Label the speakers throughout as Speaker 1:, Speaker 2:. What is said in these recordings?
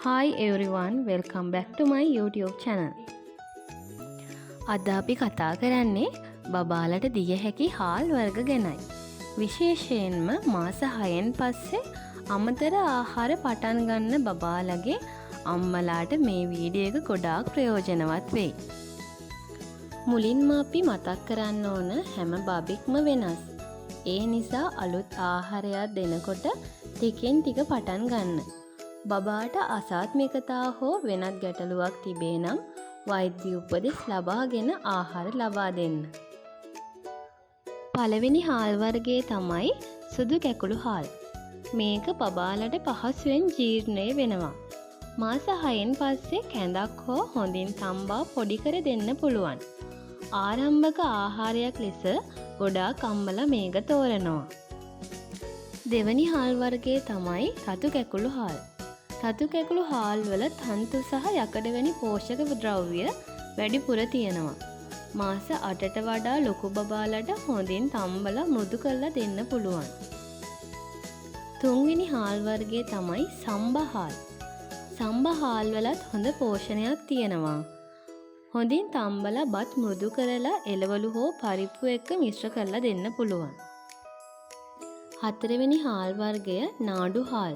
Speaker 1: Hi everyone, welcome back to my YouTube channel. අද අපි කතා කරන්නේ බබාලට දිය හැකි හාල් වර්ග ගැනයි. විශේෂයෙන්ම මාස 6න් පස්සේ අමතර ආහාර පටන් ගන්න බබාලගේ අම්මලාට මේ වීඩියෝ එක ගොඩාක් ප්‍රයෝජනවත් වෙයි. මුලින්ම අපි මතක් කරන්න ඕන හැම බබෙක්ම වෙනස්. ඒ නිසා අලුත් ආහාරයක් දෙනකොට ටිකෙන් ටික පටන් ගන්න. බබාට අසාත්මිකතා හෝ වෙනත් ගැටලුවක් තිබේ නම් වෛද්‍ය උපදෙස් ලබාගෙන ආහාර ලබා දෙන්න. පළවෙනි හාල් වර්ගයේ තමයි සුදු කැකුළු හාල්. මේක බබාලට පහසුවෙන් ජීර්ණය වෙනවා. මාස 6න් පස්සේ කැඳක් හෝ හොඳින් තම්බා පොඩි කර දෙන්න පුළුවන්. ආරම්භක ආහාරයක් ලෙස ගොඩාක් අම්මලා මේක තෝරනවා. දෙවැනි හාල් වර්ගයේ තමයි රතු කැකුළු හාල්. රතු කැකුළු හාල් වල තන්තු සහ යකඩ වැනි පෝෂක ද්‍රව්‍ය වැඩිපුර තියෙනවා. මාස 8ට වඩා ලොකු බබාලට හොඳින් තම්බලා මෘදු කරලා දෙන්න පුළුවන්. තුන්වෙනි හාල් වර්ගයේ තමයි සම්බා හාල්. සම්බා හාල් වලත් හොඳ පෝෂණයක් තියෙනවා. හොඳින් තම්බලා බත් මෘදු කරලා එළවලු හෝ පරිප්පු එක්ක මිශ්‍ර කරලා දෙන්න පුළුවන්. හතරවෙනි හාල් වර්ගය නාඩු හාල්.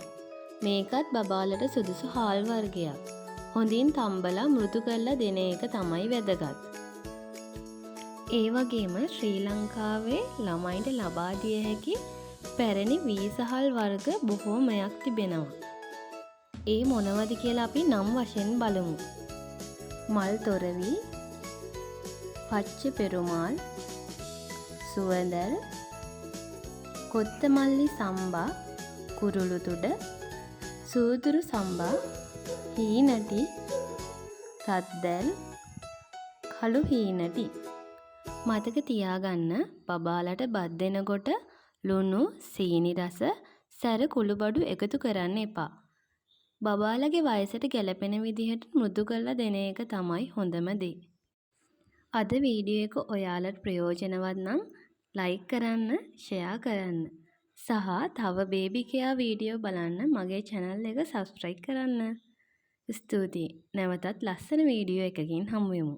Speaker 1: මේකත් බබාලට සුදුසු හාල් වර්ගයක්. හොඳින් තම්බලා මෘදු කරලා දෙන එක තමයි වැදගත්. ඒ වගේම ශ්‍රී ලංකාවේ ළමයින්ට ලබා දිය හැකි පැරණි වීසහල් වර්ග බොහෝමයක් තිබෙනවා. ඒ මොනවද කියලා අපි නම් වශයෙන් බලමු. මල් තොරවි, පච්ච පෙරුමාල්, සුවඳල්, කොත්තමල්ලි සම්බා, කුරුළු තුඩ, සූදුරු සම්බා, හීනටි, රත්දැල්, කළු හීනටි. මතක තියාගන්න බබාලට බත් දෙනකොට ලුණු, සීනි රස, සැර කුළුබඩු එකතු කරන්න එපා. බබාලගේ වයසට ගැලපෙන විදිහට මෘදු කරලා දෙන එක තමයි හොඳම දේ. අද වීඩියෝ එක ඔයාලට ප්‍රයෝජනවත් නම් ලයික් කරන්න, ෂෙයා කරන්න. සහ තව බේබි කෙයා වීඩියෝ බලන්න මගේ channel එක subscribe කරන්න. ස්තුතියි. නැවතත් ලස්සන වීඩියෝ එකකින් හමු වෙමු.